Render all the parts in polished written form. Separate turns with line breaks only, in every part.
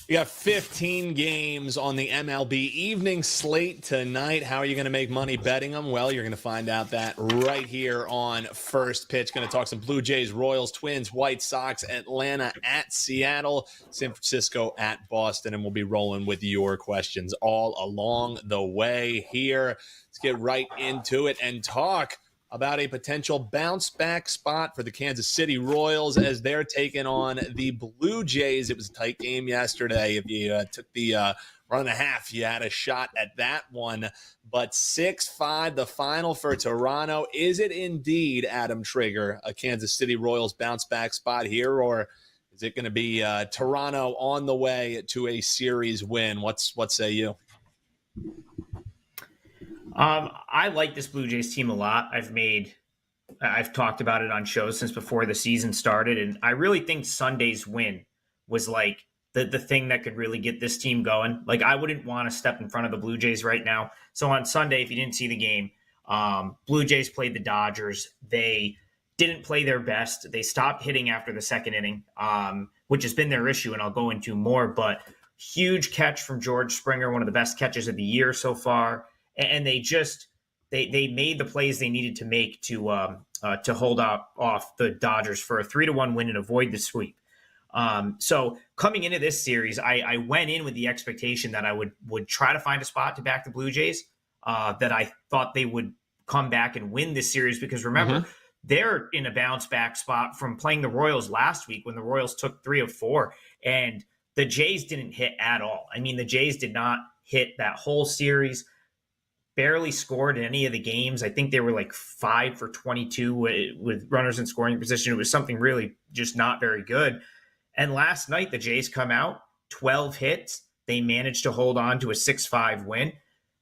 You got 15 games on the MLB evening slate tonight. How are you going to make money betting them? Well, you're going to find out that right here on First Pitch. Going to talk some Blue Jays, Royals, Twins, White Sox, Atlanta at Seattle, San Francisco at Boston, and we'll be rolling with your questions all along the way here. Let's get right into it and talk about a potential bounce-back spot for the Kansas City Royals as they're taking on the Blue Jays. It was a tight game yesterday. If you took the run and a half, you had a shot at that one. But 6-5, the final for Toronto. Is it indeed, Adam Trigger, a Kansas City Royals bounce-back spot here, or is it going to be Toronto on the way to a series win? What say you?
I like this Blue Jays team a lot. I've talked about it on shows since before the season started, and I really think Sunday's win was like the thing that could really get this team going. Like, I wouldn't want to step in front of the Blue Jays right now. So on Sunday, if you didn't see the game, Blue Jays played the Dodgers. They didn't play their best. They stopped hitting after the second inning, which has been their issue, and I'll go into more. But huge catch from George Springer, one of the best catches of the year so far. And they made the plays they needed to make to hold off the Dodgers for a 3-1 win and avoid the sweep. So coming into this series, I went in with the expectation that I would try to find a spot to back the Blue Jays, that I thought they would come back and win this series because remember, they're in a bounce back spot from playing the Royals last week when the Royals took 3 of 4 and the Jays didn't hit at all. I mean, the Jays did not hit that whole series. Barely scored in any of the games. I think they were like 5 for 22 with runners in scoring position. It was something really just not very good. And last night, the Jays come out, 12 hits. They managed to hold on to a 6-5 win.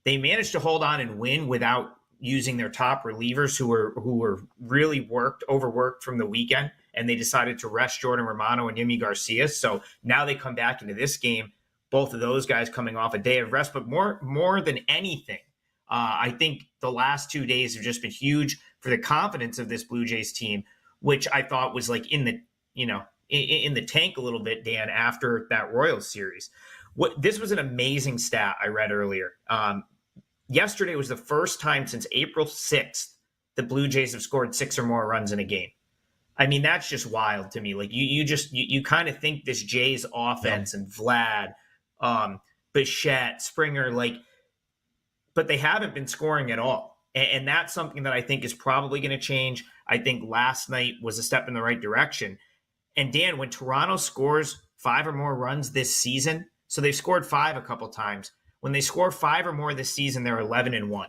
They managed to hold on and win without using their top relievers who were really overworked from the weekend. And they decided to rest Jordan Romano and Yimi Garcia. So now they come back into this game, both of those guys coming off a day of rest. But more than anything, I think the last 2 days have just been huge for the confidence of this Blue Jays team, which I thought was like in the tank a little bit, Dan, after that Royals series. This was an amazing stat I read earlier. Yesterday was the first time since April 6th the Blue Jays have scored 6 or more runs in a game. I mean, that's just wild to me. Like you kind of think this Jays offense and Vlad, Bichette, Springer, but they haven't been scoring at all. And that's something that I think is probably going to change. I think last night was a step in the right direction. And Dan, when Toronto scores 5 or more runs this season, so they've scored 5 a couple times. When they score 5 or more this season, they're 11-1.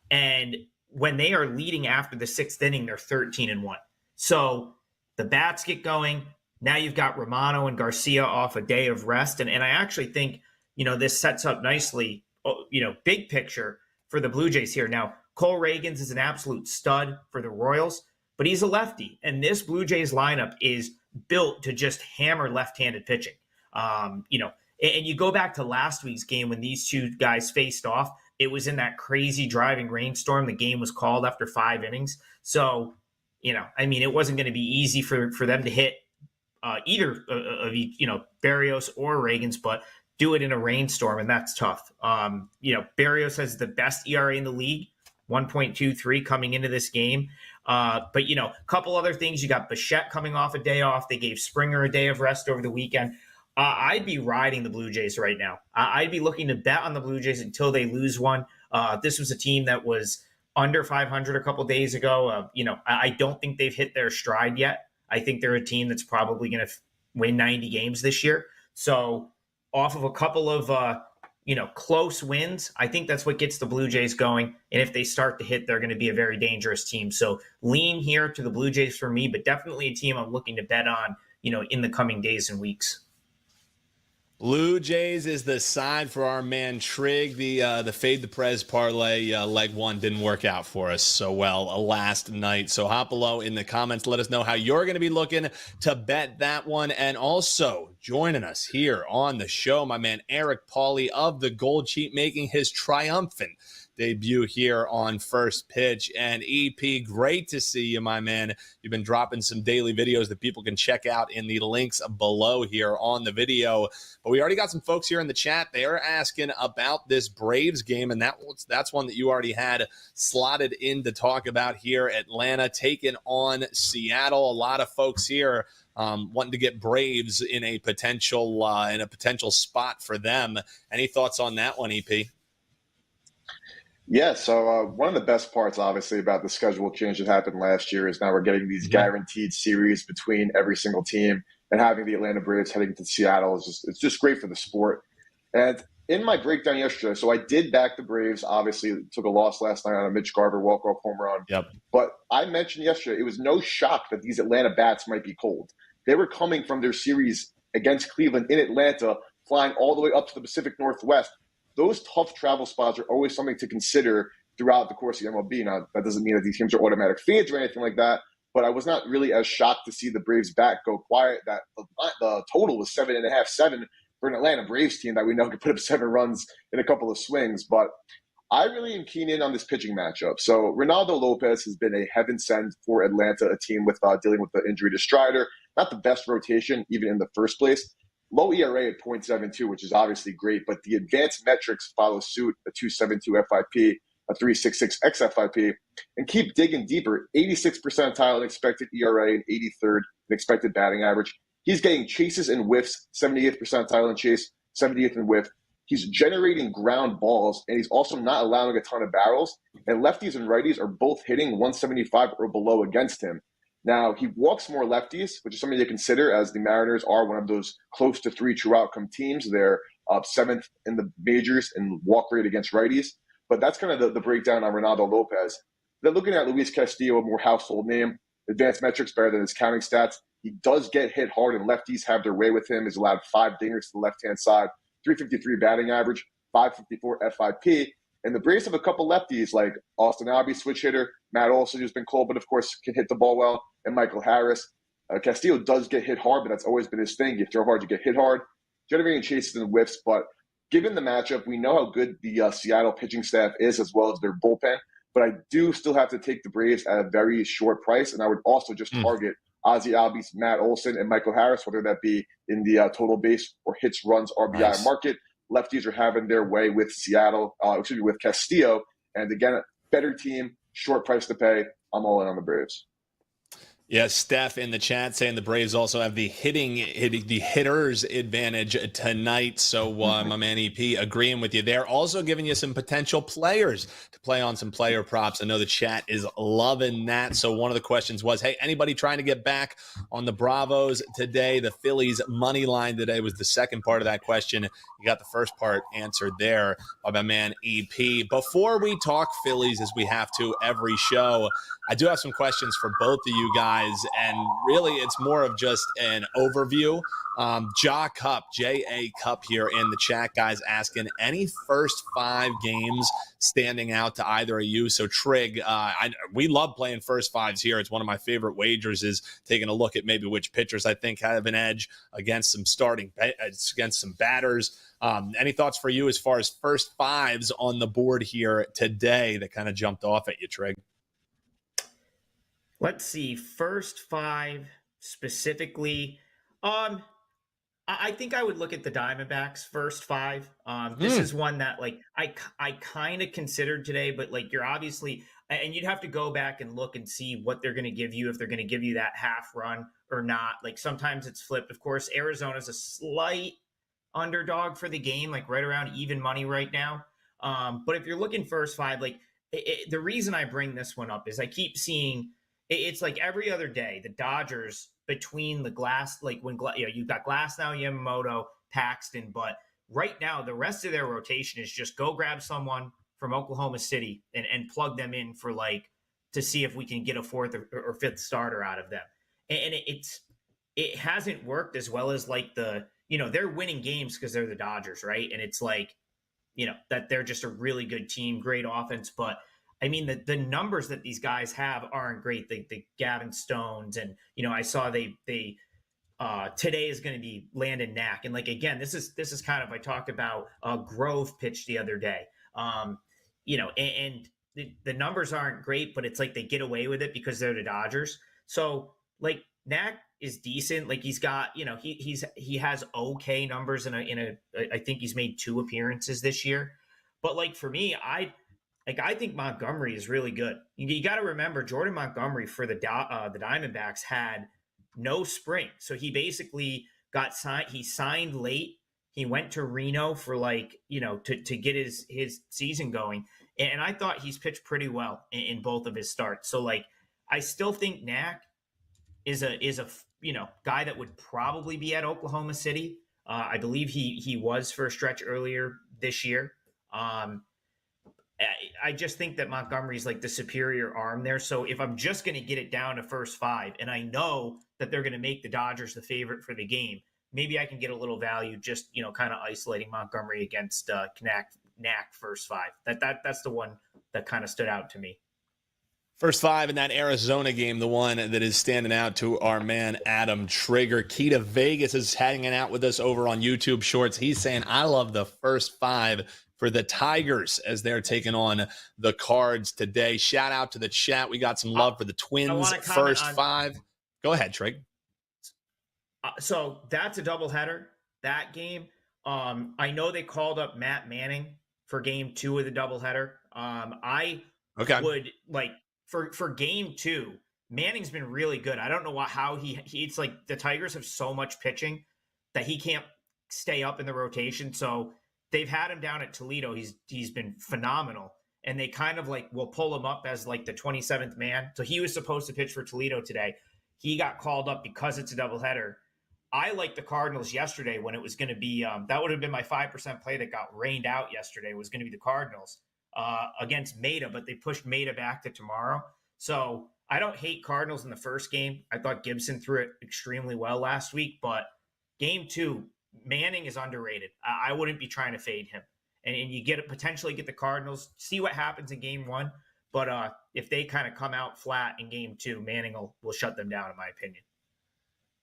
And when they are leading after the 6th inning, they're 13-1. So the bats get going. Now you've got Romano and Garcia off a day of rest. And I actually think, this sets up nicely, big picture for the Blue Jays here. Now, Cole Reagans is an absolute stud for the Royals, but he's a lefty. And this Blue Jays lineup is built to just hammer left-handed pitching. And you go back to last week's game when these two guys faced off, it was in that crazy driving rainstorm. The game was called after 5 innings. So, it wasn't going to be easy for them to hit either of Berrios or Reagans, but do it in a rainstorm, and that's tough. Berrios has the best ERA in the league, 1.23 coming into this game. But a couple other things. You got Bichette coming off a day off. They gave Springer a day of rest over the weekend. I'd be riding the Blue Jays right now. I'd be looking to bet on the Blue Jays until they lose one. This was a team that was under 500 a couple days ago. I don't think they've hit their stride yet. I think they're a team that's probably going to win 90 games this year. So off of a couple of, close wins, I think that's what gets the Blue Jays going. And if they start to hit, they're going to be a very dangerous team. So lean here to the Blue Jays for me, but definitely a team I'm looking to bet on, in the coming days and weeks.
Blue Jays is the side for our man Trig. The Fade the Prez parlay leg one didn't work out for us so well last night. So hop below in the comments. Let us know how you're going to be looking to bet that one. And also joining us here on the show, my man Eric Pauly of the Gold Sheet, making his triumphant debut here on First Pitch. And EP, great to see you, my man. You've been dropping some daily videos that people can check out in the links below here on the video. But we already got some folks here in the chat. They are asking about this Braves game, and that's one that you already had slotted in to talk about here. Atlanta taking on Seattle. A lot of folks here wanting to get Braves in a potential spot for them. Any thoughts on that one, EP?
Yeah, so one of the best parts, obviously, about the schedule change that happened last year is now we're getting these guaranteed series between every single team, and having the Atlanta Braves heading to Seattle it's just great for the sport. And in my breakdown yesterday, so I did back the Braves. Obviously, took a loss last night on a Mitch Garver walk-off home run.
Yep.
But I mentioned yesterday, it was no shock that these Atlanta bats might be cold. They were coming from their series against Cleveland in Atlanta, flying all the way up to the Pacific Northwest. Those tough travel spots are always something to consider throughout the course of the MLB. Now, that doesn't mean that these teams are automatic fans or anything like that, but I was not really as shocked to see the Braves bat go quiet. That the total was 7.5, 7 for an Atlanta Braves team that we know could put up 7 runs in a couple of swings. But I really am keen in on this pitching matchup. So Ronaldo Lopez has been a heaven send for Atlanta, a team with dealing with the injury to Strider. Not the best rotation, even in the first place. Low ERA at 0.72, which is obviously great, but the advanced metrics follow suit: a 2.72 FIP, a 3.66 xFIP, and keep digging deeper. 86th percentile in expected ERA and 83rd in expected batting average. He's getting chases and whiffs, 78th percentile in chase, 70th in whiff. He's generating ground balls, and he's also not allowing a ton of barrels. And lefties and righties are both hitting 175 or below against him. Now, he walks more lefties, which is something to consider, as the Mariners are one of those close to 3 true outcome teams. They're 7th in the majors in walk rate against righties. But that's kind of the breakdown on Ronaldo Lopez. Then looking at Luis Castillo, a more household name, advanced metrics better than his counting stats. He does get hit hard, and lefties have their way with him. He's allowed 5 dingers to the left-hand side, 353 batting average, 554 FIP. And the Braves have a couple lefties like Austin Albies, switch hitter, Matt Olson, who's been cold, but of course can hit the ball well, and Michael Harris. Castillo does get hit hard, but that's always been his thing. You throw hard, you get hit hard. Generating chases and whiffs, but given the matchup, we know how good the Seattle pitching staff is, as well as their bullpen. But I do still have to take the Braves at a very short price, and I would also just target Ozzie Albies, Matt Olson, and Michael Harris, whether that be in the total base or hits, runs, RBI market. Lefties are having their way with with Castillo. And again, better team, short price to pay. I'm all in on the Braves.
Yeah, Steph in the chat saying the Braves also have the hitters advantage tonight. So my man EP agreeing with you there. Also giving you some potential players to play on some player props. I know the chat is loving that. So one of the questions was, hey, anybody trying to get back on the Bravos today? The Phillies money line today was the second part of that question. You got the first part answered there by my man EP. Before we talk Phillies, as we have to every show, I do have some questions for both of you guys, and really it's more of just an overview. J.A. Cup here in the chat, guys, asking any first 5 games standing out to either of you. So Trig, we love playing first fives here. It's one of my favorite wagers, is taking a look at maybe which pitchers I think have an edge against some batters. Any thoughts for you as far as first fives on the board here today that kind of jumped off at you, Trig?
Let's see. First 5 specifically. I think I would look at the Diamondbacks first 5. This is one that I kind of considered today, but you're obviously, and you'd have to go back and look and see what they're going to give you, if they're going to give you that half run or not. Sometimes it's flipped. Of course, Arizona's a slight underdog for the game, right around even money right now. But if you're looking first 5, the reason I bring this one up is I keep seeing it's every other day, the Dodgers between the glass, you've got Glasnow, Yamamoto, Paxton, but right now the rest of their rotation is just go grab someone from Oklahoma City and plug them in for to see if we can get a 4th or 5th starter out of them. And it hasn't worked as well as they're winning games because they're the Dodgers, right? And it's that they're just a really good team, great offense, but I mean, the numbers that these guys have aren't great. The Gavin Stones, and I saw they today is going to be Landon Knack, and again, this is kind of, I talked about Grove pitch the other day. and the numbers aren't great, but it's like they get away with it because they're the Dodgers. So like Knack is decent. Like he's got, he has okay numbers I think he's made 2 appearances this year. But like for me, I think Montgomery is really good. You got to remember Jordan Montgomery for the Diamondbacks had no spring. So he basically got signed. He signed late. He went to Reno for to get his season going. And I thought he's pitched pretty well in both of his starts. So like, I still think Knack is a guy that would probably be at Oklahoma City. I believe he was for a stretch earlier this year. I just think that Montgomery's like the superior arm there. So if I'm just going to get it down to first 5, and I know that they're going to make the Dodgers the favorite for the game, maybe I can get a little value just, kind of isolating Montgomery against Knack first 5. That's the one that kind of stood out to me.
First 5 in that Arizona game, the one that is standing out to our man Adam Trigger. Kita Vegas is hanging out with us over on YouTube Shorts. He's saying, I love the first 5 for the Tigers as they're taking on the Cards today. Shout out to the chat. We got some love for the Twins first 5. Go ahead, Trig.
So that's a doubleheader, that game. I know they called up Matt Manning for game 2 of the doubleheader. I would like for game 2, Manning's been really good. I don't know how it's like the Tigers have so much pitching that he can't stay up in the rotation. So they've had him down at Toledo. He's been phenomenal. And they kind of like will pull him up as like the 27th man. So he was supposed to pitch for Toledo today. He got called up because it's a doubleheader. I liked the Cardinals yesterday when it was going to be that would have been my 5% play that got rained out yesterday, was going to be the Cardinals against Maeda, but they pushed Maeda back to tomorrow. So I don't hate Cardinals in the first game. I thought Gibson threw it extremely well last week, but game 2, Manning is underrated. I wouldn't be trying to fade him. And you potentially get the Cardinals, see what happens in game 1. But if they kind of come out flat in game 2, Manning will shut them down, in my opinion.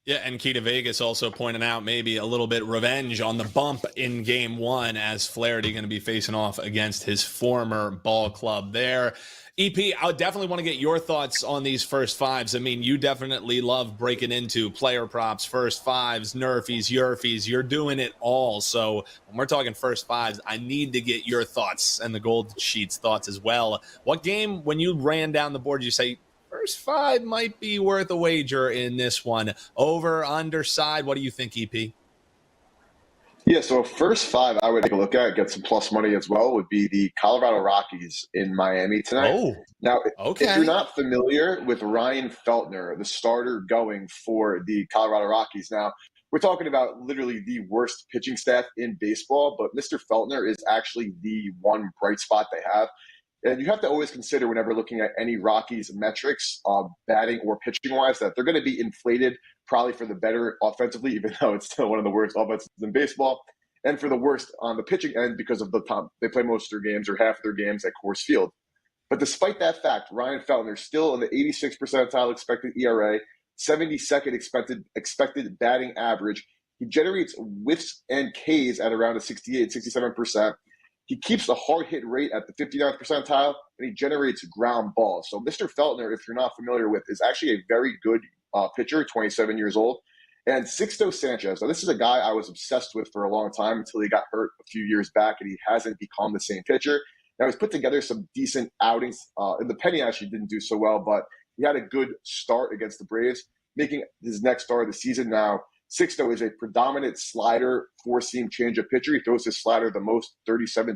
Yeah, and Kita Vegas also pointing out maybe a little bit revenge on the bump in game 1 as Flaherty going to be facing off against his former ball club there. EP, I definitely want to get your thoughts on these first 5s. I mean, you definitely love breaking into player props, first 5s, nerfies, yerfies. You're doing it all. So when we're talking first 5s, I need to get your thoughts and the Gold Sheets thoughts as well. What game, when you ran down the board, you say, first 5 might be worth a wager in this one? Over, underside, what do you think, EP?
Yeah, so first 5 I would take a look at, get some plus money as well, would be the Colorado Rockies in Miami tonight.
Oh,
now,
okay.
If you're not familiar with Ryan Feltner, the starter going for the Colorado Rockies, now we're talking about literally the worst pitching staff in baseball, but Mr. Feltner is actually the one bright spot they have. And you have to always consider whenever looking at any Rockies metrics, batting or pitching-wise, that they're going to be inflated probably for the better offensively, even though it's still one of the worst offenses in baseball, and for the worst on the pitching end because of the time they play most of their games or half of their games at Coors Field. But despite that fact, Ryan Feltner still in the 86th percentile expected ERA, 72nd expected batting average. He generates whiffs and Ks at around a 68, 67%. He keeps the hard hit rate at the 59th percentile, and he generates ground balls. So Mr. Feltner, if you're not familiar with, is actually a very good pitcher, 27 years old. And Sixto Sanchez, now this is a guy I was obsessed with for a long time until he got hurt a few years back, and he hasn't become the same pitcher. Now he's put together some decent outings. And the Penny actually didn't do so well, but he had a good start against the Braves, making his next start of the season. Now, Sixto is a predominant slider, four-seam changeup pitcher. He throws his slider the most, 37.8%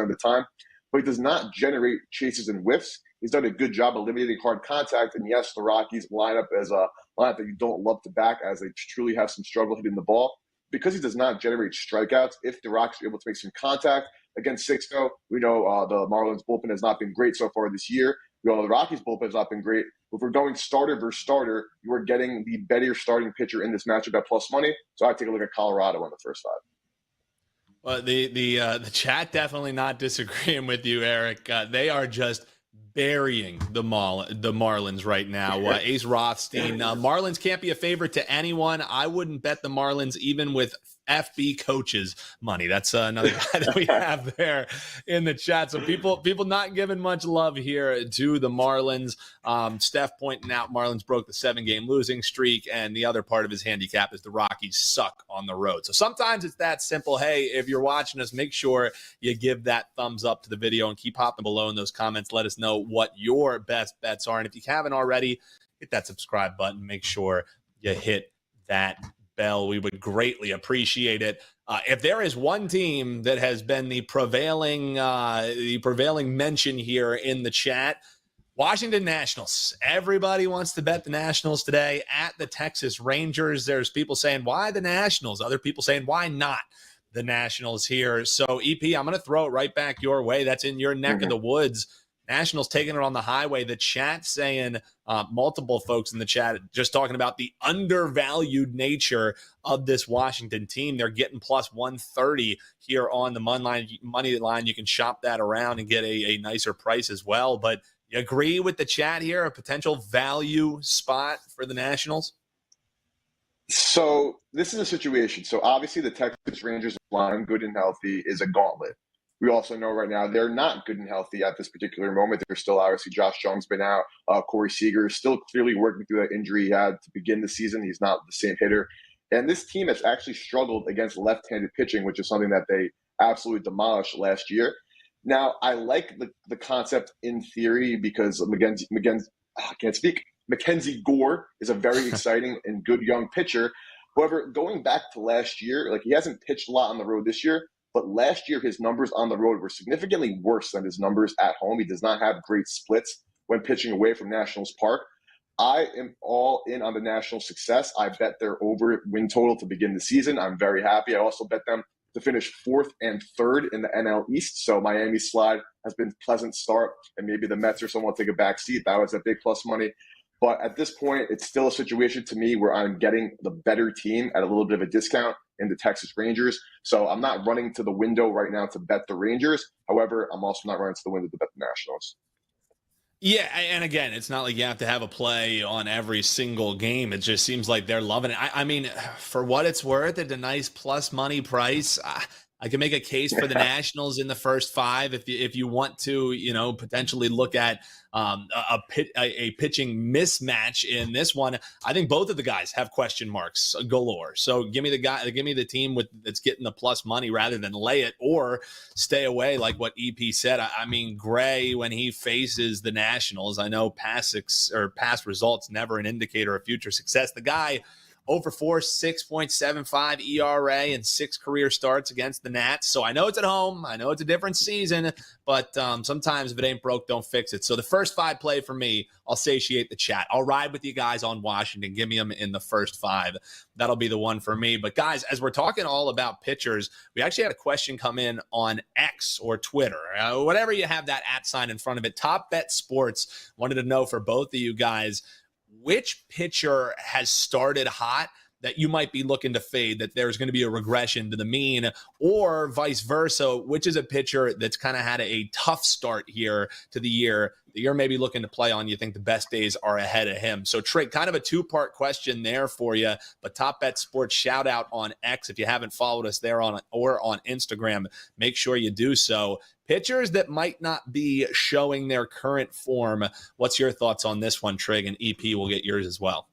of the time, but he does not generate chases and whiffs. He's done a good job eliminating hard contact. And yes, the Rockies line up as a lineup that you don't love to back, as they truly have some struggle hitting the ball. Because he does not generate strikeouts, if the Rockies are able to make some contact against Sixto, we know the Marlins bullpen has not been great so far this year. We all know the Rockies bullpen has not been great. If we're going starter versus starter, you are getting the better starting pitcher in this matchup at plus money. So I'd take a look at Colorado on the first 5.
Well, the chat definitely not disagreeing with you, Eric. They are just burying the Marlins right now. Ace Rothstein, Marlins can't be a favorite to anyone. I wouldn't bet the Marlins even with FB coaches money. That's another guy that we have there in the chat. So people not giving much love here to the Marlins. Steph pointing out Marlins broke the 7-game losing streak, and the other part of his handicap is the Rockies suck on the road. So sometimes it's that simple. Hey, if you're watching us, make sure you give that thumbs up to the video and keep hopping below in those comments. Let us know what your best bets are. And if you haven't already, hit that subscribe button. Make sure you hit that bell. We would greatly appreciate it. If there is one team that has been the prevailing mention here in the chat, Washington Nationals. Everybody wants to bet the Nationals today at the Texas Rangers. There's people saying, why the Nationals? Other people saying, why not the Nationals here? So, EP, I'm going to throw it right back your way. That's in your neck of the woods. Nationals taking it on the highway. The chat saying, multiple folks in the chat just talking about the undervalued nature of this Washington team. They're getting plus 130 here on the money line. You can shop that around and get a nicer price as well. But you agree with the chat here, a potential value spot for the Nationals?
So this is a situation. So obviously the Texas Rangers line, good and healthy, is a gauntlet. We also know right now they're not good and healthy at this particular moment. They're still obviously Josh Jung's been out. Corey Seager is still clearly working through that injury he had to begin the season. He's not the same hitter. And this team has actually struggled against left-handed pitching, which is something that they absolutely demolished last year. Now, I like the concept in theory because Mackenzie Gore is a very exciting and good young pitcher. However, going back to last year, like he hasn't pitched a lot on the road this year, but last year his numbers on the road were significantly worse than his numbers at home. He does not have great splits when pitching away from Nationals Park. I am all in on the Nationals' success. I bet their over win total to begin the season. I'm very happy. I also bet them to finish 4th and 3rd in the NL East. So Miami's slide has been a pleasant start, and maybe the Mets or someone will take a back seat. That was a big plus money. But at this point, it's still a situation to me where I'm getting the better team at a little bit of a discount in the Texas Rangers. So I'm not running to the window right now to bet the Rangers. However, I'm also not running to the window to bet the Nationals.
Yeah, and again, it's not like you have to have a play on every single game. It just seems like they're loving it. I mean, for what it's worth, at a nice plus money price, I can make a case for the Nationals in the first 5 if you want to, potentially look at a pitching mismatch in this one. I think both of the guys have question marks galore. So give me the team that's getting the plus money rather than lay it or stay away, like what EP said. I mean, Gray, when he faces the Nationals, I know past results never an indicator of future success. The guy 0-4, 6.75 ERA and 6 career starts against the Nats. So I know it's at home. I know it's a different season, but sometimes if it ain't broke, don't fix it. So the first 5 play for me, I'll satiate the chat. I'll ride with you guys on Washington. Give me them in the first 5. That'll be the one for me. But guys, as we're talking all about pitchers, we actually had a question come in on X or Twitter, whatever you have that @ sign in front of it. Top Bet Sports wanted to know for both of you guys, which pitcher has started hot that you might be looking to fade, that there's going to be a regression to the mean, or vice versa, which is a pitcher that's kind of had a tough start here to the year that you're maybe looking to play on, you think the best days are ahead of him. So, Trick, kind of a 2-part question there for you, but Top Bet Sports shout out on X. If you haven't followed us there on Instagram, make sure you do so. Pitchers that might not be showing their current form. What's your thoughts on this one, Trig? And EP will get yours as well.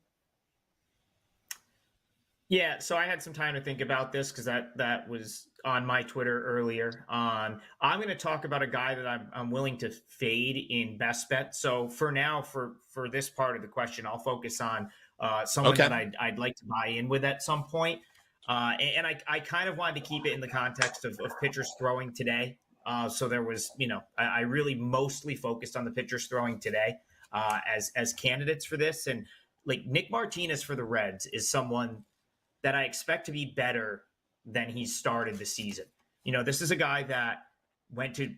Yeah, so I had some time to think about this because that was on my Twitter earlier. I'm going to talk about a guy that I'm willing to fade in best bet. So for now, for this part of the question, I'll focus on someone that I'd like to buy in with at some point. And I kind of wanted to keep it in the context of pitchers throwing today. So there was, I really mostly focused on the pitchers throwing today as candidates for this. And like Nick Martinez for the Reds is someone that I expect to be better than he started the season. This is a guy that went to,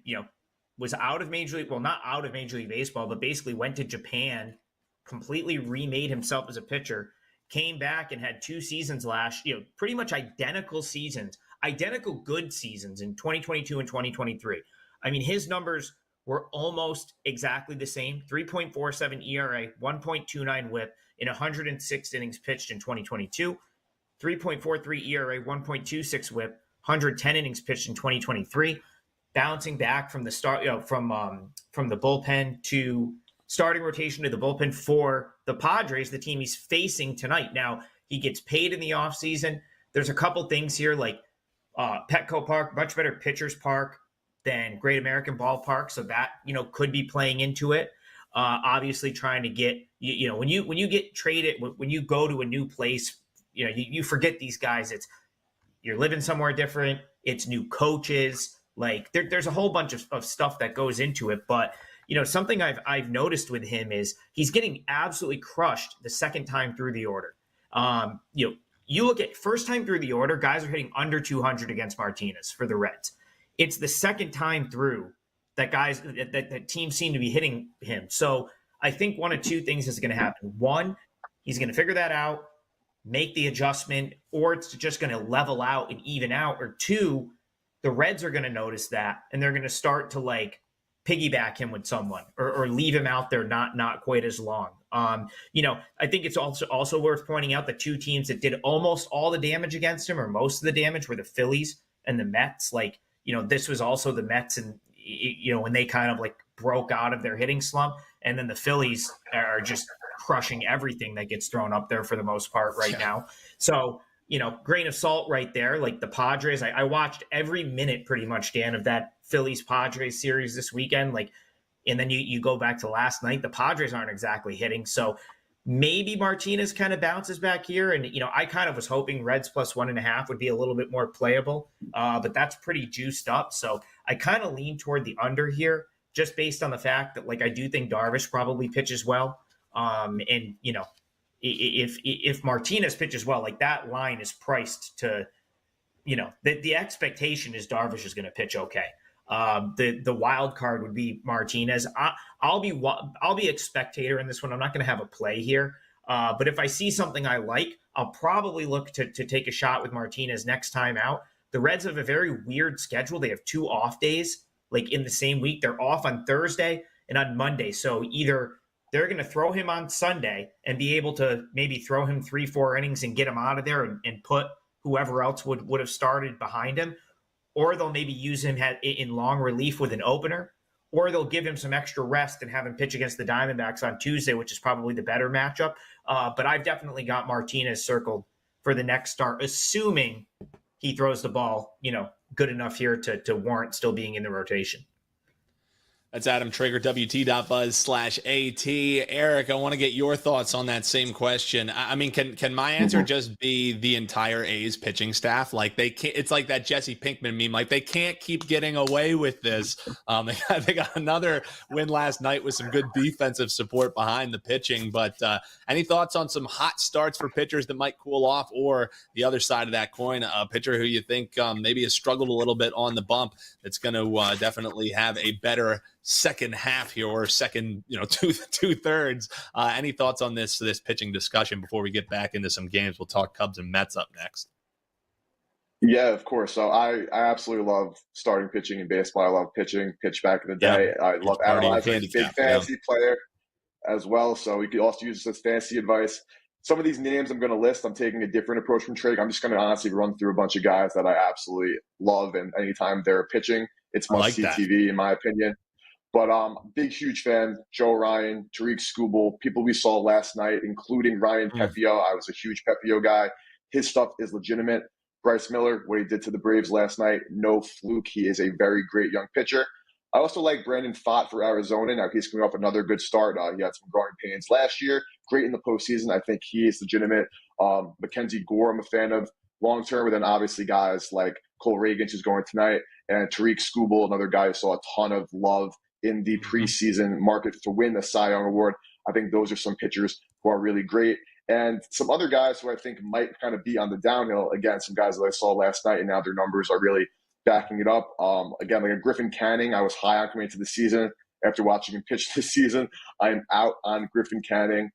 was out of Major League, well, not out of Major League Baseball, but basically went to Japan, completely remade himself as a pitcher, came back and had 2 seasons last, pretty much identical seasons, identical good seasons in 2022 and 2023. I mean, his numbers were almost exactly the same, 3.47 ERA, 1.29 WHIP in 106 innings pitched in 2022. 3.43 ERA, 1.26 WHIP, 110 innings pitched in 2023, bouncing back from the start, from the bullpen to starting rotation to the bullpen for the Padres, the team he's facing tonight. Now, he gets paid in the offseason. There's a couple things here, like Petco Park, much better pitcher's park than Great American Ballpark, so that could be playing into it. Obviously, trying to get when you get traded, when you go to a new place, you forget these guys. You're living somewhere different. It's new coaches. Like there's a whole bunch of stuff that goes into it. But something I've noticed with him is he's getting absolutely crushed the second time through the order. You look at first time through the order, guys are hitting under 200 against Martinez for the Reds. It's the second time through that teams seem to be hitting him. So I think one of two things is going to happen. One, he's going to figure that out, make the adjustment, or it's just going to level out and even out. Or two, the Reds are going to notice that and they're going to start to piggyback him with someone or leave him out there not quite as long. I think it's also worth pointing out the two teams that did almost all the damage against him, or most of the damage, were the Phillies and the Mets. This was also the Mets, and when they kind of broke out of their hitting slump, and then the Phillies are just crushing everything that gets thrown up there for the most part right now. So, grain of salt right there. Like the Padres, I watched every minute pretty much, Dan, of that Phillies-Padres series this weekend. And then you go back to last night, the Padres aren't exactly hitting. So maybe Martinez kind of bounces back here. And, I kind of was hoping Reds plus 1.5 would be a little bit more playable, but that's pretty juiced up. So I kind of lean toward the under here, just based on the fact that, I do think Darvish probably pitches well. If Martinez pitches well, that line is priced to, the expectation is Darvish is going to pitch okay. The wild card would be Martinez. I'll be a spectator in this one. I'm not going to have a play here. But if I see something I like, I'll probably look to take a shot with Martinez next time out. The Reds have a very weird schedule. They have 2 off days, in the same week. They're off on Thursday and on Monday. So either they're going to throw him on Sunday and be able to maybe throw him 3-4 innings and get him out of there and put whoever else would have started behind him, or they'll maybe use him in long relief with an opener, or they'll give him some extra rest and have him pitch against the Diamondbacks on Tuesday, which is probably the better matchup. But I've definitely got Martinez circled for the next start, assuming he throws the ball, good enough here to warrant still being in the rotation.
That's Adam Traeger, WT.buzz/AT. Eric, I want to get your thoughts on that same question. I mean, can my answer just be the entire A's pitching staff? They can't, it's like that Jesse Pinkman meme. They can't keep getting away with this. They got another win last night with some good defensive support behind the pitching. But any thoughts on some hot starts for pitchers that might cool off, or the other side of that coin, a pitcher who you think maybe has struggled a little bit on the bump that's going to definitely have a better second half here, or second, two thirds. Any thoughts on this pitching discussion before we get back into some games? We'll talk Cubs and Mets up next.
Yeah, of course. So I absolutely love starting pitching in baseball. I love pitch back in the day. I love analyzing. I'm a big fantasy player as well. So we could also use this as fantasy advice. Some of these names I'm going to list, I'm taking a different approach from Trey. I'm just going to honestly run through a bunch of guys that I absolutely love, and anytime they're pitching, it's must-see TV, in my opinion. But big, huge fan, Joe Ryan, Tariq Skubal, people we saw last night, including Ryan Pepio. I was a huge Pepio guy. His stuff is legitimate. Bryce Miller, what he did to the Braves last night, no fluke. He is a very great young pitcher. I also like Brandon Pfaadt for Arizona. Now he's coming off another good start. He had some growing pains last year. Great in the postseason. I think he is legitimate. Mackenzie Gore, I'm a fan of long term. But then obviously guys like Cole Reagans, who's going tonight, and Tariq Skubal, another guy who saw a ton of love in the preseason market to win the Cy Young Award. I think those are some pitchers who are really great. And some other guys who I think might kind of be on the downhill. Again, some guys that I saw last night, and now their numbers are really backing it up. Again, like a Griffin Canning, I was high on coming into the season. After watching him pitch this season, I am out on Griffin Canning.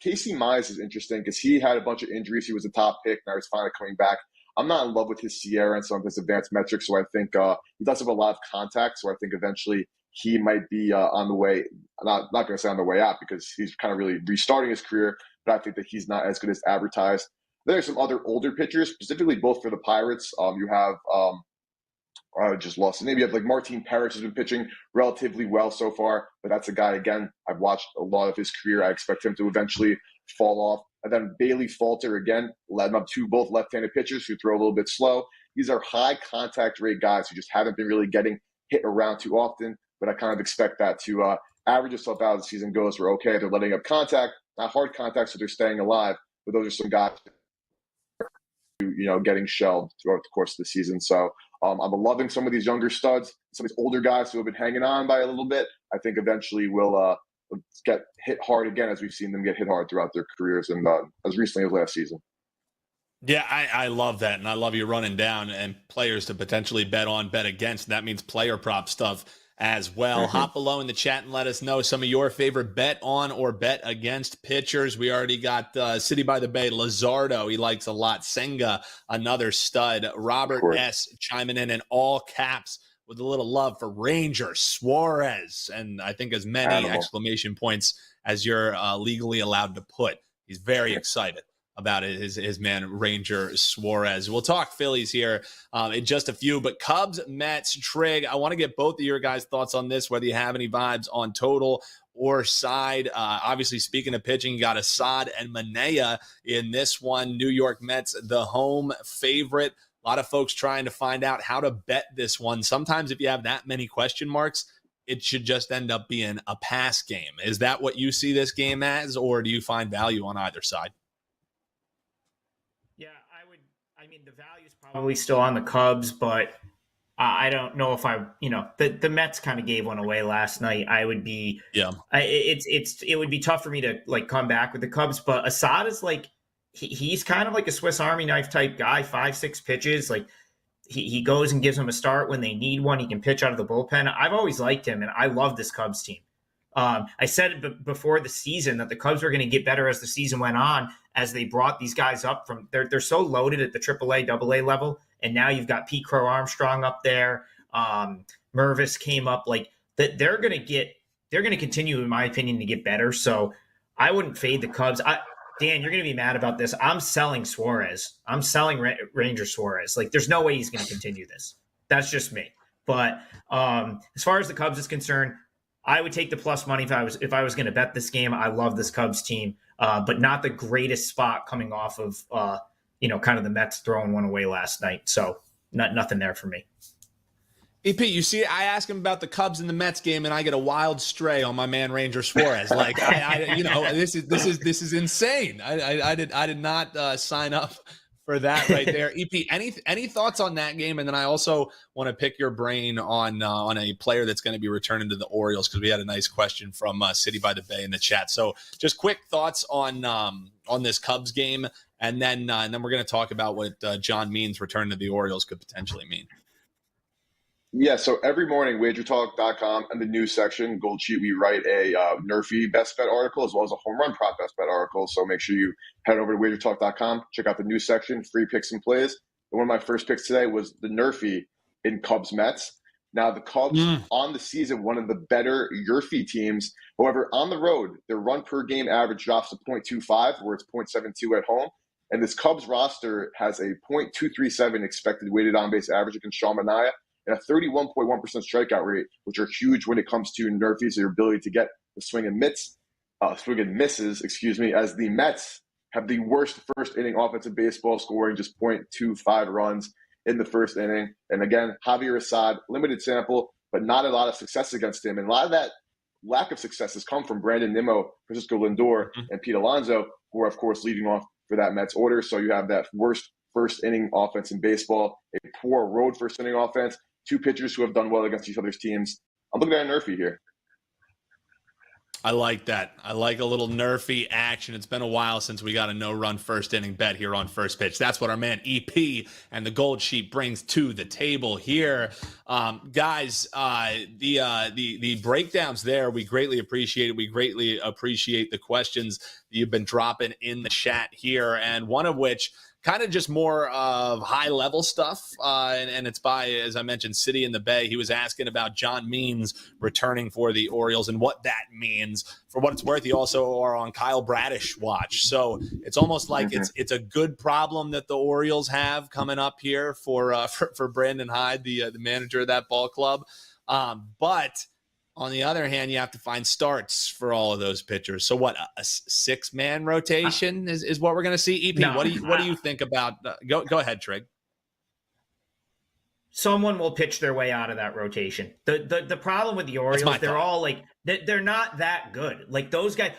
Casey Mize is interesting because he had a bunch of injuries. He was a top pick. Now he's finally coming back. I'm not in love with his Sierra and some of his advanced metrics, so I think he does have a lot of contact, so I think eventually he might be on the way. Not going to say on the way out because he's kind of really restarting his career, but I think that he's not as good as advertised. There are some other older pitchers, specifically both for the Pirates. You have I just lost the name. You have like Martin Parrish has been pitching relatively well so far, but that's a guy, again, I've watched a lot of his career. I expect him to eventually fall off. And then Bailey Falter, again, led up to both left-handed pitchers who throw a little bit slow. These are high contact rate guys who just haven't been really getting hit around too often, but I kind of expect that to average itself out as the season goes. We're okay. They're letting up contact, not hard contact, so they're staying alive. But those are some guys getting shelled throughout the course of the season. So I'm loving some of these younger studs, some of these older guys who have been hanging on by a little bit. I think eventually will get hit hard again, as we've seen them get hit hard throughout their careers, and as recently as last season.
Yeah, I love that, and I love you running down and players to potentially bet on, bet against. That means player prop stuff as well.
Mm-hmm.
Hop below in the chat and let us know some of your favorite bet on or bet against pitchers. We already got City by the Bay, Luzardo, he likes a lot. Senga, another stud. Robert S. chiming in all caps with a little love for Ranger Suarez, and I think as many exclamation points as you're legally allowed to put. He's very excited about it, his man Ranger Suarez. We'll talk Phillies here in just a few, but Cubs, Mets, Trig, I want to get both of your guys' thoughts on this, whether you have any vibes on total or side. Obviously, speaking of pitching, you got Assad and Manea in this one. New York Mets, the home favorite. A lot of folks trying to find out how to bet this one. Sometimes if you have that many question marks, it should just end up being a pass game. Is that what you see this game as, or do you find value on either side?
Yeah, I mean, the value's probably still on the Cubs, but I don't know if the Mets kind of gave one away last night. I would be, it would be tough for me to like come back with the Cubs, but Assad is like, he's kind of like a Swiss Army knife type guy, 5-6 pitches. Like he goes and gives them a start when they need one. He can pitch out of the bullpen. I've always liked him, and I love this Cubs team. I said it before the season that the Cubs were going to get better as the season went on, as they brought these guys up from they're so loaded at the AAA, AA level, and now you've got Pete Crow Armstrong up there. Mervis came up, like that. They're going to continue, in my opinion, to get better. So I wouldn't fade the Cubs. Dan, you're going to be mad about this. I'm selling Suarez. I'm selling Ranger Suarez. Like, there's no way he's going to continue this. That's just me. But as far as the Cubs is concerned, I would take the plus money if I was going to bet this game. I love this Cubs team, but not the greatest spot coming off of kind of the Mets throwing one away last night. So nothing there for me.
EP, you see, I ask him about the Cubs and the Mets game, and I get a wild stray on my man Ranger Suarez. Like, this is insane. I did not sign up for that right there. EP, any thoughts on that game? And then I also want to pick your brain on a player that's going to be returning to the Orioles, because we had a nice question from City by the Bay in the chat. So just quick thoughts on this Cubs game, and then we're going to talk about what John Means' return to the Orioles could potentially mean.
Yeah, so every morning, WagerTalk.com and the news section, Gold Sheet, we write a Nerfy best bet article as well as a home run prop best bet article. So make sure you head over to WagerTalk.com, check out the news section, free picks and plays. And one of my first picks today was the Nerfy in Cubs Mets. Now, the Cubs on the season, one of the better Nerfy teams. However, on the road, their run per game average drops to 0.25, where it's 0.72 at home. And this Cubs roster has a 0.237 expected weighted on base average against Sean Manaea, and a 31.1% strikeout rate, which are huge when it comes to Nerfies, their ability to get the swing and misses, as the Mets have the worst first inning offensive baseball, scoring just 0.25 runs in the first inning. And again, Javier Assad, limited sample, but not a lot of success against him. And a lot of that lack of success has come from Brandon Nimmo, Francisco Lindor, and Pete Alonso, who are, of course, leading off for that Mets order. So you have that worst first inning offense in baseball, a poor road first inning offense, two pitchers who have done well against each other's teams. I'm looking at a Nerfy here.
I like that. I like a little Nerfy action. It's been a while since we got a no-run first inning bet here on First Pitch. That's what our man EP and the Gold Sheet brings to the table here. Guys, the breakdowns there, we greatly appreciate it. We greatly appreciate the questions that you've been dropping in the chat here, and one of which kind of just more of high-level stuff, and it's by, as I mentioned, City in the Bay. He was asking about John Means returning for the Orioles and what that means. For what it's worth, he also are on Kyle Bradish watch. So it's almost like it's a good problem that the Orioles have coming up here for Brandon Hyde, the manager of that ball club. But on the other hand, you have to find starts for all of those pitchers. So what, a 6-man rotation is what we're going to see? EP,
No,
what do you think about go ahead, Trig.
Someone will pitch their way out of that rotation. The problem with the Orioles, they're all like, they're not that good. Like those guys,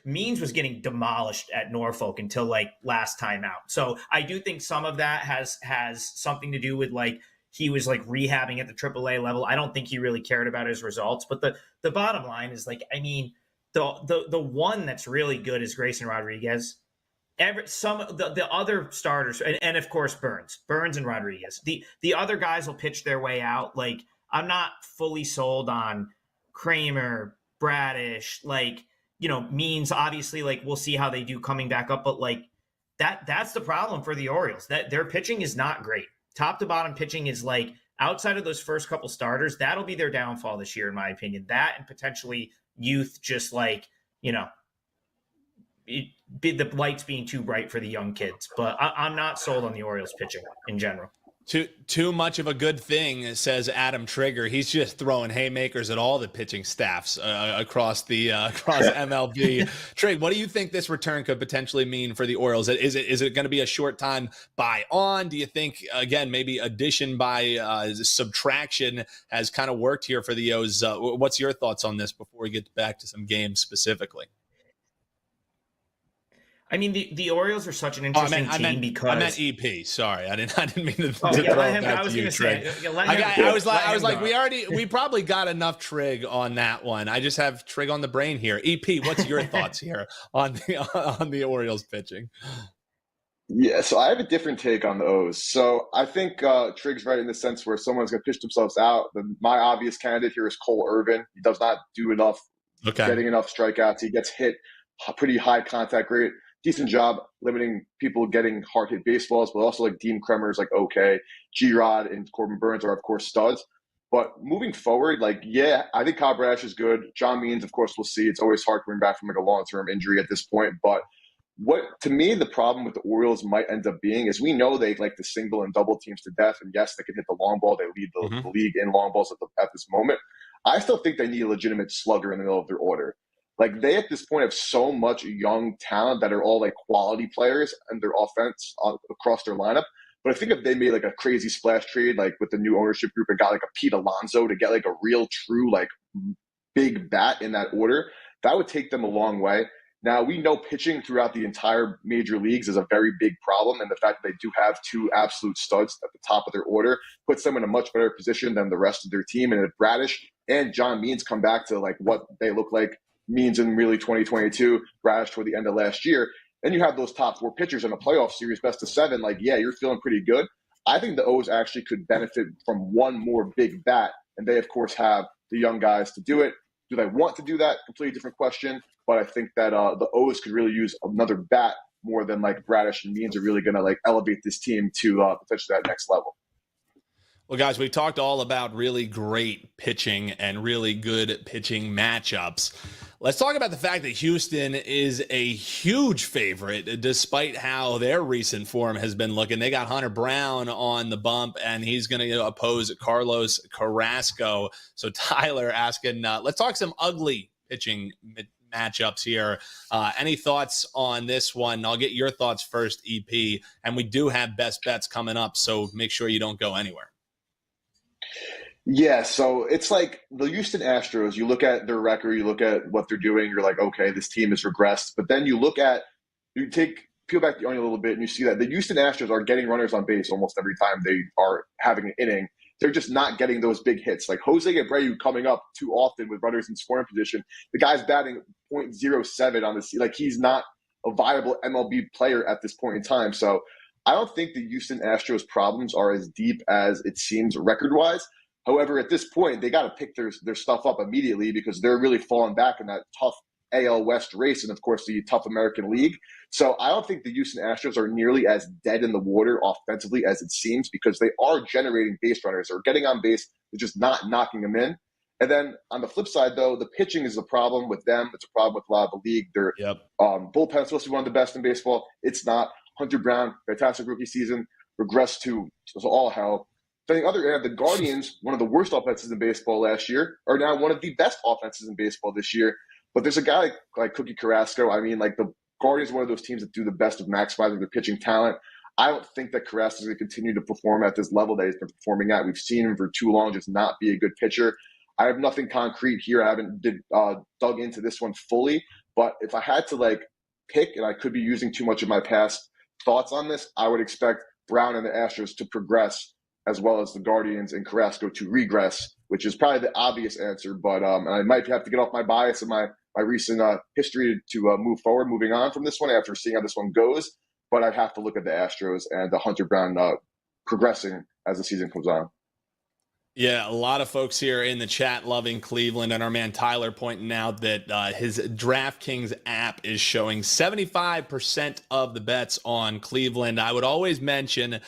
Means was getting demolished at Norfolk until like last time out. So I do think some of that has something to do with like, he was like rehabbing at the AAA level. I don't think he really cared about his results. But the bottom line is like, I mean, the one that's really good is Grayson Rodriguez. The other starters, and of course Burns and Rodriguez. The other guys will pitch their way out. Like I'm not fully sold on Kramer, Bradish, like, you know, Means. Obviously, like we'll see how they do coming back up. But like that's the problem for the Orioles. That their pitching is not great. Top to bottom pitching is like outside of those first couple starters, that'll be their downfall this year, in my opinion. That and potentially youth, just like, you know, the lights being too bright for the young kids. But I'm not sold on the Orioles pitching in general.
Too much of a good thing, says Adam Trigger. He's just throwing haymakers at all the pitching staffs across MLB. Trig, what do you think this return could potentially mean for the Orioles? Is it going to be a short time buy on? Do you think, again, maybe addition by subtraction has kind of worked here for the O's? What's your thoughts on this before we get back to some games specifically?
I mean, the Orioles are such an interesting team because
I meant EP. Sorry, I didn't mean to.
I was going to say.
I was like, we probably got enough Trig on that one. I just have Trig on the brain here. EP, what's your thoughts here on the Orioles pitching?
Yeah, so I have a different take on the O's. So I think Trig's right in the sense where someone's going to pitch themselves out. My obvious candidate here is Cole Irvin. He does not do enough, getting enough strikeouts. He gets hit pretty high contact rate. Decent job limiting people getting hard hit baseballs, but also like Dean Kremer is like okay. G-Rod and Corbin Burns are of course studs. But moving forward, like yeah, I think Kyle Bradish is good. John Means, of course, we'll see. It's always hard coming back from like a long-term injury at this point. But what to me the problem with the Orioles might end up being is we know they like to single and double teams to death, and yes, they can hit the long ball. They lead the league in long balls at this moment. I still think they need a legitimate slugger in the middle of their order. Like they at this point have so much young talent that are all like quality players and their offense across their lineup. But I think if they made like a crazy splash trade, like with the new ownership group and got like a Pete Alonso to get like a real true like big bat in that order, that would take them a long way. Now we know pitching throughout the entire major leagues is a very big problem. And the fact that they do have two absolute studs at the top of their order puts them in a much better position than the rest of their team. And if Bradish and John Means come back to like what they look like, Means in really 2022, Bradish toward the end of last year, and you have those top 4 pitchers in a playoff series, best of 7, like, yeah, you're feeling pretty good. I think the O's actually could benefit from one more big bat, and they, of course, have the young guys to do it. Do they want to do that? Completely different question, but I think that the O's could really use another bat more than, like, Bradish and Means are really going to, like, elevate this team to potentially that next level.
Well, guys, we've talked all about really great pitching and really good pitching matchups. Let's talk about the fact that Houston is a huge favorite, despite how their recent form has been looking. They got Hunter Brown on the bump, and he's going to oppose Carlos Carrasco. So Tyler asking, let's talk some ugly pitching matchups here. Any thoughts on this one? I'll get your thoughts first, EP. And we do have best bets coming up, so make sure you don't go anywhere.
Yeah, so it's like the Houston Astros, you look at their record, you look at what they're doing, you're like, okay, this team has regressed. But then you peel back the onion a little bit and you see that the Houston Astros are getting runners on base almost every time they are having an inning. They're just not getting those big hits. Like Jose Abreu coming up too often with runners in scoring position. The guy's batting .07 on the like he's not a viable MLB player at this point in time. So I don't think the Houston Astros problems are as deep as it seems record-wise. However, at this point, they got to pick their stuff up immediately because they're really falling back in that tough AL West race and, of course, the tough American League. So I don't think the Houston Astros are nearly as dead in the water offensively as it seems, because they are generating base runners or getting on base. They're just not knocking them in. And then on the flip side, though, the pitching is a problem with them. It's a problem with a lot of the league. Their bullpen is supposed to be one of the best in baseball. It's not. Hunter Brown, fantastic rookie season, regressed to all hell. On the other hand, the Guardians, one of the worst offenses in baseball last year, are now one of the best offenses in baseball this year. But there's a guy like Cookie Carrasco. I mean, like, the Guardians are one of those teams that do the best of maximizing their pitching talent. I don't think that Carrasco is going to continue to perform at this level that he's been performing at. We've seen him for too long just not be a good pitcher. I have nothing concrete here. I haven't dug into this one fully. But if I had to pick, and I could be using too much of my past thoughts on this, I would expect Brown and the Astros to progress, as well as the Guardians and Carrasco to regress, which is probably the obvious answer. But I might have to get off my bias and my recent history to moving on from this one after seeing how this one goes. But I'd have to look at the Astros and the Hunter Brown progressing as the season comes on.
Yeah, a lot of folks here in the chat loving Cleveland, and our man Tyler pointing out that his DraftKings app is showing 75% of the bets on Cleveland. I would always mention,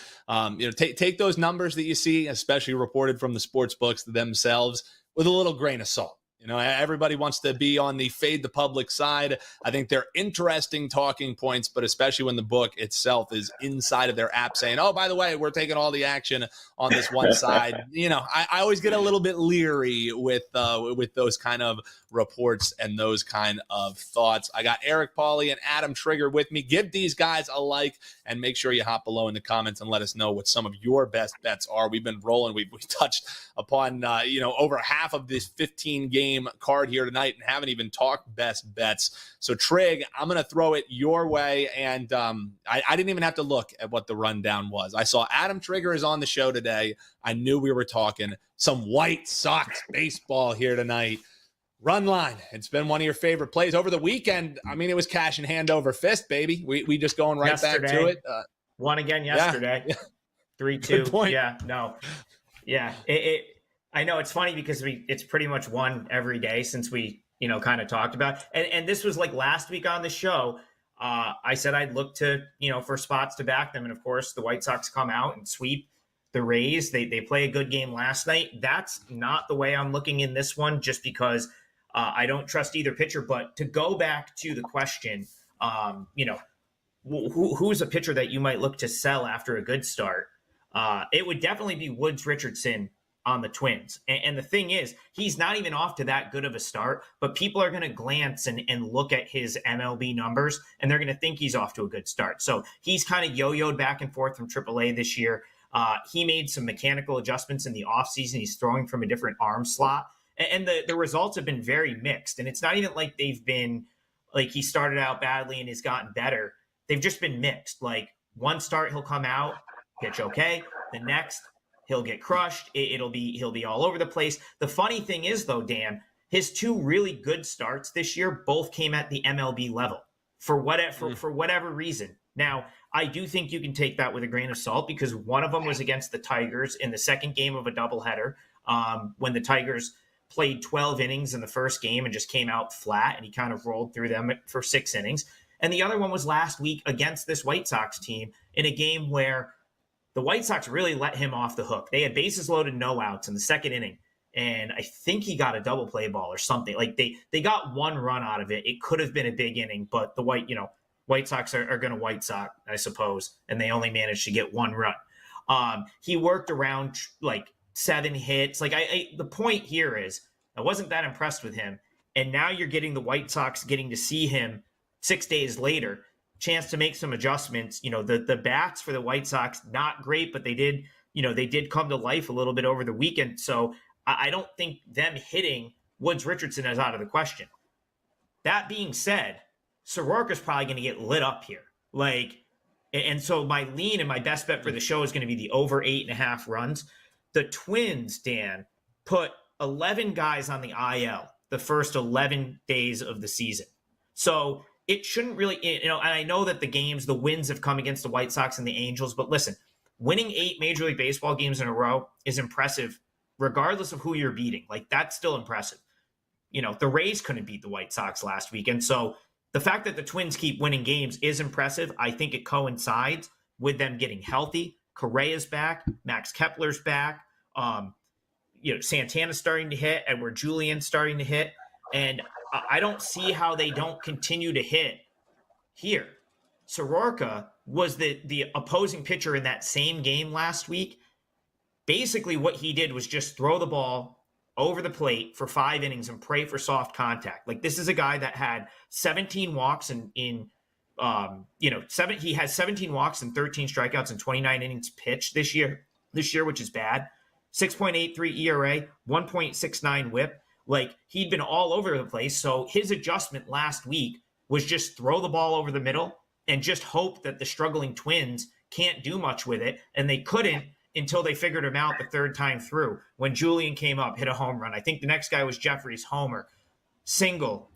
take those numbers that you see, especially reported from the sports books themselves, with a little grain of salt. Everybody wants to be on the fade the public side. I think they're interesting talking points, but especially when the book itself is inside of their app saying, oh, by the way, we're taking all the action on this one side. I always get a little bit leery with those kind of reports and those kind of thoughts. I got Eric, Pauly, and Adam Trigger with me. Give these guys a like and make sure you hop below in the comments and let us know what some of your best bets are. We've been rolling. We've touched upon, over half of this 15-game card here tonight and haven't even talked best bets. So Trig, I'm going to throw it your way. And I didn't even have to look at what the rundown was. I saw Adam Trigger is on the show today. I knew we were talking some White Sox baseball here tonight. Run line. It's been one of your favorite plays over the weekend. I mean, it was cash in hand over fist, baby. We just going right back to it.
Won again yesterday. Yeah. 3-2. Yeah, no. Yeah. I know it's funny because it's pretty much won every day since we, kind of talked about. And this was like last week on the show. I said I'd look to, for spots to back them. And of course, the White Sox come out and sweep the Rays. They play a good game last night. That's not the way I'm looking in this one, just because I don't trust either pitcher. But to go back to the question, who's a pitcher that you might look to sell after a good start? It would definitely be Woods Richardson on the Twins. And the thing is, he's not even off to that good of a start, but people are going to glance and look at his MLB numbers, and they're going to think he's off to a good start. So he's kind of yo-yoed back and forth from AAA this year. He made some mechanical adjustments in the offseason. He's throwing from a different arm slot. And the results have been very mixed. And it's not even like they've been, like he started out badly and has gotten better. They've just been mixed. Like one start, he'll come out, pitch okay. The next, he'll get crushed. He'll be all over the place. The funny thing is, though, Dan, his two really good starts this year both came at the MLB level for whatever reason. Now, I do think you can take that with a grain of salt, because one of them was against the Tigers in the second game of a doubleheader, when the Tigers played 12 innings in the first game and just came out flat, and he kind of rolled through them for 6 innings. And the other one was last week against this White Sox team in a game where the White Sox really let him off the hook. They had bases loaded, no outs in the second inning, and I think he got a double play ball or something. Like they got one run out of it. It could have been a big inning, but the White Sox are going to White Sox, I suppose, and they only managed to get one run. He worked around like 7 hits. Like the point here is I wasn't that impressed with him, and now you're getting the White Sox getting to see him 6 days later. Chance to make some adjustments. The bats for the White Sox, not great, but they did come to life a little bit over the weekend. So I don't think them hitting Woods Richardson is out of the question. That being said, Soroka's probably going to get lit up here. And so my lean and my best bet for the show is going to be the over 8.5 runs. The Twins, Dan, put 11 guys on the IL the first 11 days of the season. So it shouldn't really, and I know that the wins have come against the White Sox and the Angels, but listen, winning 8 Major League Baseball games in a row is impressive, regardless of who you're beating. Like, that's still impressive. the Rays couldn't beat the White Sox last weekend. So the fact that the Twins keep winning games is impressive. I think it coincides with them getting healthy. Correa's back. Max Kepler's back. Santana's starting to hit. Edward Julian's starting to hit. And I don't see how they don't continue to hit here. Soroka was the opposing pitcher in that same game last week. Basically, what he did was just throw the ball over the plate for 5 innings and pray for soft contact. Like, this is a guy that had 17 walks he has 17 walks and 13 strikeouts and 29 innings pitched this year, which is bad. 6.83 ERA, 1.69 whip. Like, he'd been all over the place. So his adjustment last week was just throw the ball over the middle and just hope that the struggling Twins can't do much with it. And they couldn't until they figured him out the third time through. When Julian came up, hit a home run. I think the next guy was Jeffrey's homer. Single,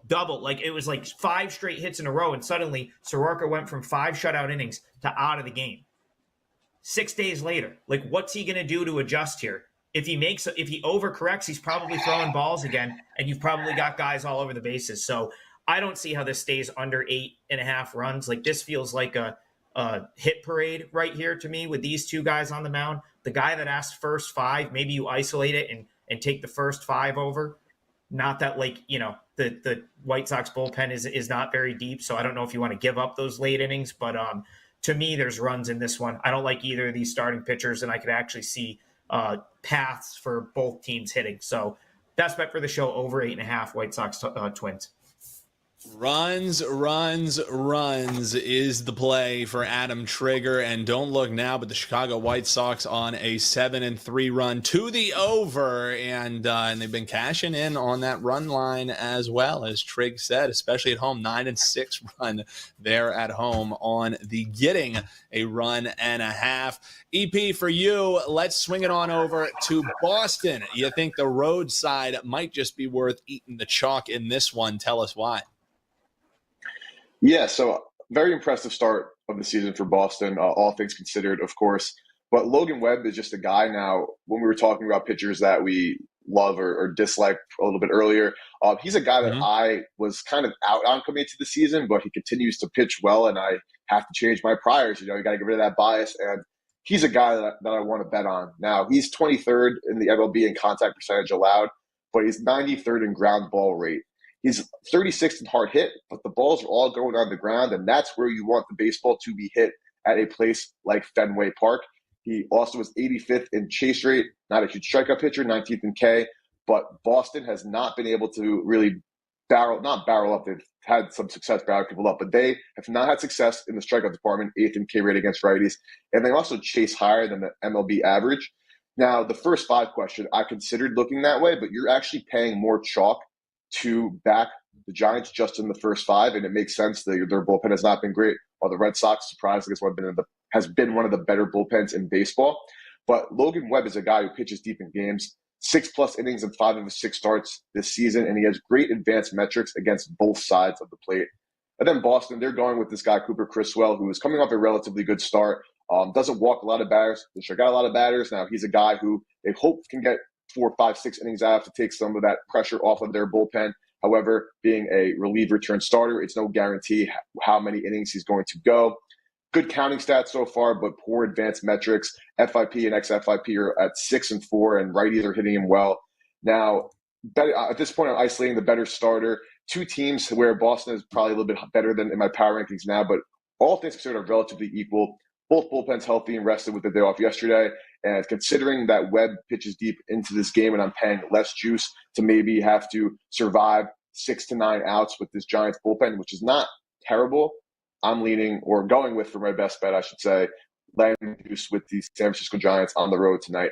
double. Like, it was like 5 straight hits in a row. And suddenly Soroka went from 5 shutout innings to out of the game. 6 days later, like, what's he going to do to adjust here? If he overcorrects, he's probably throwing balls again, and you've probably got guys all over the bases. So I don't see how this stays under 8.5 runs. Like, this feels like a hit parade right here to me with these 2 guys on the mound. The guy that asked first 5, maybe you isolate it and take the first 5 over. Not that, like, the White Sox bullpen is not very deep, so I don't know if you want to give up those late innings. But to me, there's runs in this one. I don't like either of these starting pitchers, and I could actually see paths for both teams hitting. So best bet for the show, over 8.5 White Sox Twins.
Runs is the play for Adam Trigger. And don't look now, but the Chicago White Sox on a 7-3 run to the over. And they've been cashing in on that run line as well, as Trig said, especially at home. 9-6 run there at home on the getting a run and a half. EP, for you, let's swing it on over to Boston. You think the road side might just be worth eating the chalk in this one. Tell us why.
Yeah, so very impressive start of the season for Boston, all things considered, of course. But Logan Webb is just a guy now, when we were talking about pitchers that we love or dislike a little bit earlier, he's a guy that I was kind of out on coming into the season, but he continues to pitch well, and I have to change my priors. You got to get rid of that bias, and he's a guy that I want to bet on. Now, he's 23rd in the MLB in contact percentage allowed, but he's 93rd in ground ball rate. He's 36th in hard hit, but the balls are all going on the ground, and that's where you want the baseball to be hit at a place like Fenway Park. He also was 85th in chase rate, not a huge strikeout pitcher, 19th in K, but Boston has not been able to really barrel up. They've had some success barreling people up, but they have not had success in the strikeout department, 8th in K rate against righties, and they also chase higher than the MLB average. Now, the first 5 question, I considered looking that way, but you're actually paying more chalk to back the Giants just in the first 5, and it makes sense. Their bullpen has not been great, while the Red Sox, surprisingly, has been one of the better bullpens in baseball. But Logan Webb is a guy who pitches deep in games, 6+ innings in 5 of his 6 starts this season, and he has great advanced metrics against both sides of the plate. And then Boston, they're going with this guy, Cooper Criswell, who is coming off a relatively good start, doesn't walk a lot of batters. They sure got a lot of batters. Now, he's a guy who they hope can get 4, 5, 6 innings out to take some of that pressure off of their bullpen. However, being a reliever turned starter, it's no guarantee how many innings he's going to go. Good counting stats so far, but poor advanced metrics. FIP and XFIP are at 6 and 4, and righties are hitting him well. Now, at this point, I'm isolating the better starter. 2 teams where Boston is probably a little bit better than in my power rankings now, but all things considered are relatively equal. Both bullpens healthy and rested with the day off yesterday. And considering that Webb pitches deep into this game and I'm paying less juice to maybe have to survive 6 to 9 outs with this Giants bullpen, which is not terrible, I'm leaning or going with, for my best bet, I should say, laying juice with the San Francisco Giants on the road tonight.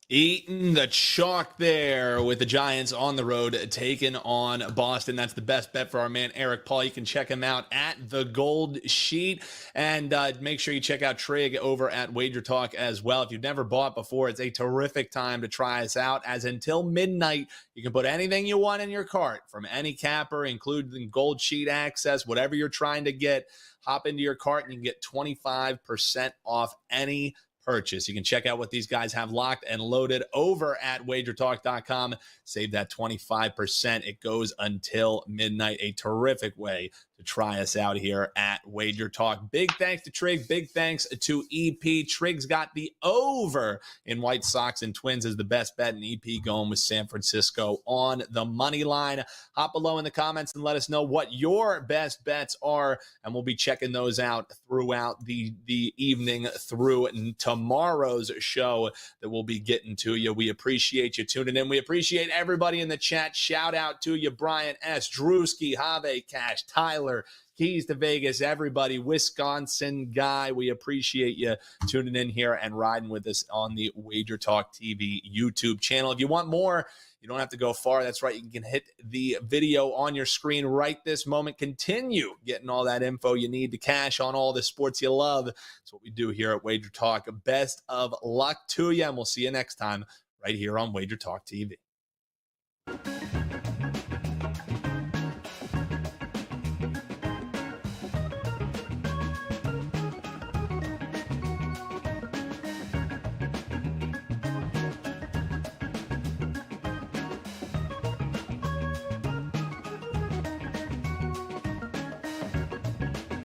Eating the chalk there with the Giants on the road, taking on Boston. That's the best bet for our man Eric Paul. You can check him out at the Gold Sheet, and make sure you check out Trig over at WagerTalk as well. If you've never bought before, it's a terrific time to try us out, as until midnight, you can put anything you want in your cart, from any capper, including Gold Sheet access, whatever you're trying to get. Hop into your cart and you can get 25% off any purchase. You can check out what these guys have locked and loaded over at WagerTalk.com. Save that 25%. It goes until midnight. A terrific way to try us out here at WagerTalk. Big thanks to Trig. Big thanks to EP. Trig's got the over in White Sox and Twins as the best bet, and EP going with San Francisco on the money line. Hop below in the comments and let us know what your best bets are, and we'll be checking those out throughout the evening through tomorrow's show that we'll be getting to you. We appreciate you tuning in. We appreciate everybody in the chat. Shout out to you, Brian S., Drewski, Have Cash, Tyler, Keys to Vegas, everybody, Wisconsin guy. We appreciate you tuning in here and riding with us on the Wager Talk TV YouTube channel. If you want more, you don't have to go far. That's right. You can hit the video on your screen right this moment. Continue getting all that info you need to cash on all the sports you love. That's what we do here at Wager Talk. Best of luck to you, and we'll see you next time right here on Wager Talk TV.